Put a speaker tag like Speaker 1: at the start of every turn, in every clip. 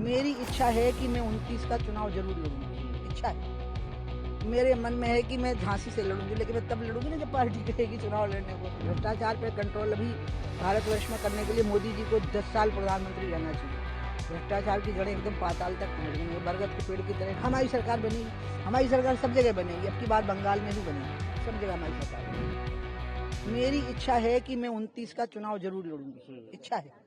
Speaker 1: मेरी इच्छा है कि मैं 29 का चुनाव जरूर लड़ूंगी। इच्छा है, मेरे मन में है कि मैं झांसी से लड़ूंगी, लेकिन मैं तब लड़ूंगी ना जब पार्टी कहेगी चुनाव लड़ने को। भ्रष्टाचार पर कंट्रोल अभी भारतवर्ष में करने के लिए मोदी जी को 10 साल प्रधानमंत्री रहना चाहिए। भ्रष्टाचार की जड़ें एकदम पाताल तक पहुंच गई है, बरगद के पेड़ की तरह। हमारी सरकार बनेगी, हमारी सरकार सब जगह बनेगी, अब की बार बंगाल में भी बनेगी, सब जगह हमारी सरकार बनेगी। मेरी इच्छा है कि मैं 29 का चुनाव जरूर लड़ूंगी। इच्छा है,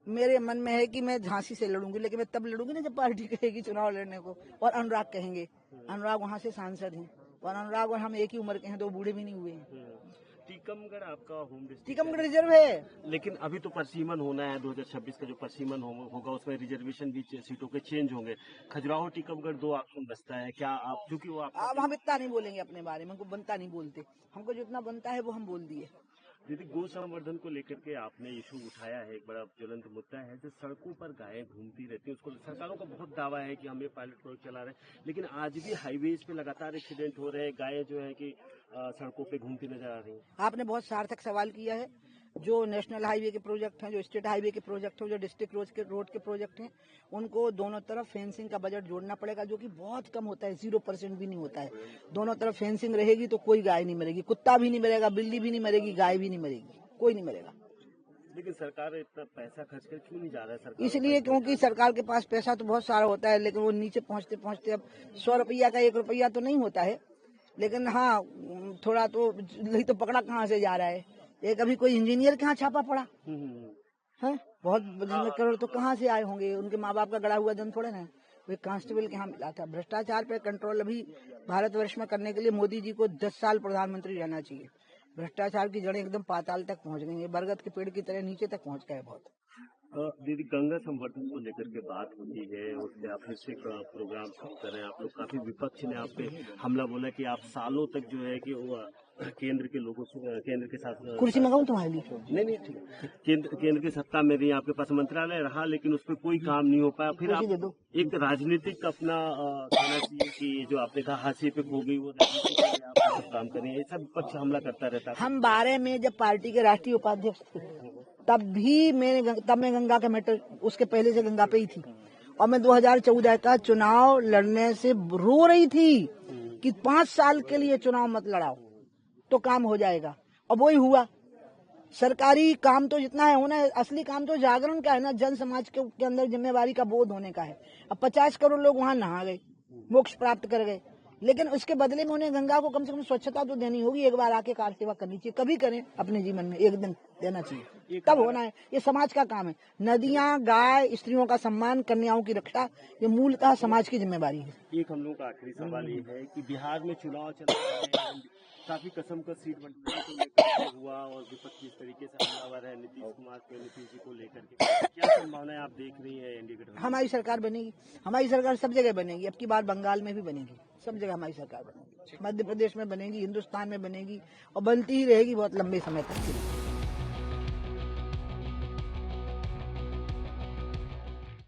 Speaker 1: मेरे मन में है कि मैं झांसी से लड़ूंगी, लेकिन मैं तब लड़ूंगी ना जब पार्टी कहेगी चुनाव लड़ने को। और अनुराग कहेंगे, अनुराग वहाँ से सांसद हैं, और अनुराग और हम एक ही उम्र के हैं, 2 बूढ़े भी नहीं हुए हैं।
Speaker 2: टीकमगढ़ आपका होम डिस्ट्रिक्ट
Speaker 1: टीकमगढ़ रिजर्व है,
Speaker 2: लेकिन अभी तो परसीमन होना है। 2026 का जो परसीमन होगा उसमें रिजर्वेशन भी सीटों के चेंज होंगे। खजुराहो टीकमगढ़ 2 ऑप्शन बचता है क्या आप, क्योंकि वो आप
Speaker 1: अब हम इतना नहीं बोलेंगे अपने बारे में, हमको बनता नहीं बोलते, हमको जितना बनता है वो हम बोल दिए।
Speaker 2: दीदी, गो संवर्धन को लेकर के आपने इशू उठाया है, एक बड़ा ज्वलंत मुद्दा है। जो सड़कों पर गायें घूमती रहती हैं, उसको सरकारों का बहुत दावा है कि हम ये पायलट प्रोजेक्ट चला रहे हैं, लेकिन आज भी हाईवेज पे लगातार एक्सीडेंट हो रहे हैं। गायें जो है कि सड़कों पे घूमती नजर आ रही हैं।
Speaker 1: आपने बहुत सार्थक सवाल किया है। जो नेशनल हाईवे के प्रोजेक्ट हैं, जो स्टेट हाईवे के प्रोजेक्ट हैं, जो डिस्ट्रिक्ट रोड के प्रोजेक्ट हैं, उनको दोनों तरफ फेंसिंग का बजट जोड़ना पड़ेगा, जो कि बहुत कम होता है, 0% भी नहीं होता है। दोनों तरफ फेंसिंग रहेगी तो कोई गाय नहीं मरेगी, कुत्ता भी नहीं मरेगा, बिल्ली भी नहीं मरेगी, गाय भी नहीं मरेगी, कोई नहीं मरेगा।
Speaker 2: लेकिन सरकार इतना पैसा खर्च कर क्यों नहीं जा रहा है? सरकार
Speaker 1: इसलिए क्योंकि सरकार के पास पैसा तो बहुत सारा होता है, लेकिन वो नीचे पहुंचते पहुंचते अब 100 रुपया का 1 रुपया तो नहीं होता है, लेकिन हाँ थोड़ा तो नहीं तो पकड़ा कहाँ से जा रहा है। एक अभी कोई इंजीनियर के यहाँ छापा पड़ा है, बहुत करोड़ तो कहाँ से आए होंगे, उनके माँ बाप का गड़ा हुआ धन थोड़े ना, वो कांस्टेबल के यहाँ मिला था। भ्रष्टाचार पे कंट्रोल अभी भारतवर्ष में करने के लिए मोदी जी को 10 साल प्रधानमंत्री रहना चाहिए। भ्रष्टाचार की जड़ें एकदम पाताल तक पहुंच गई है, बरगद के पेड़ की तरह नीचे तक पहुंच गए बहुत।
Speaker 2: दीदी, गंगा संवर्धन को लेकर के बात होती है, उससे आप फिर से प्रोग्राम शुरू कर रहे हैं। आप लोग काफी विपक्ष ने आप पे हमला बोला कि आप सालों तक जो है कि वो केंद्र के लोगों से, केंद्र के साथ
Speaker 1: कुर्सी मंगाऊं तुम्हारे लिए?
Speaker 2: नहीं ठीक है। केंद्र की सत्ता में रही, आपके पास मंत्रालय रहा, लेकिन उस पर कोई काम नहीं हो पाया। फिर आप
Speaker 1: दे दो।
Speaker 2: एक राजनीतिक अपना कहना चाहिए कि जो आपने कहा हाशिए पे खो गई, वो राजनीतिक के लिए आप सब काम करें, ऐसा विपक्ष हमला करता रहता है।
Speaker 1: हम 12 में जब पार्टी के राष्ट्रीय उपाध्यक्ष थे, तब मैं गंगा के मैटर, उसके पहले से गंगा पे ही थी, और मैं 2014 का चुनाव लड़ने से रो रही थी कि 5 साल के लिए चुनाव मत लड़ाओ तो काम हो जाएगा, और वही हुआ। सरकारी काम तो जितना है होना है, असली काम तो जागरण का है ना, जन समाज के अंदर जिम्मेवारी का बोध होने का है। अब 50 करोड़ लोग वहां नहा गए, मोक्ष प्राप्त कर गए, लेकिन उसके बदले में उन्हें गंगा को कम से कम स्वच्छता तो देनी होगी। एक बार आके कार सेवा करनी चाहिए, कभी करें अपने जीवन में, एक दिन देना चाहिए, तब होना है। ये समाज का काम है। नदियां, गाय, स्त्रियों का सम्मान, कन्याओं की रक्षा, ये मूलतः समाज की जिम्मेवारी है।
Speaker 2: एक हम लोगों का आखिरी सवाल ये है कि बिहार में चुनाव चल रहा है, काफी कसम का सीट बंटवारे को लेकर हुआ, और विपक्ष इस तरीके से हमलावर है नीतीश कुमार पे, नीतीश जी को लेकर के क्या संभावनाएं आप देख रही है एनडीए गठबंधन?
Speaker 1: हमारी सरकार बनेगी, हमारी सरकार सब जगह बनेगी, अब की बार बंगाल में भी बनेगी, सब जगह हमारी सरकार बनेगी, मध्य प्रदेश में बनेगी, हिंदुस्तान में बनेगी, और बनती ही रहेगी बहुत लंबे समय तक।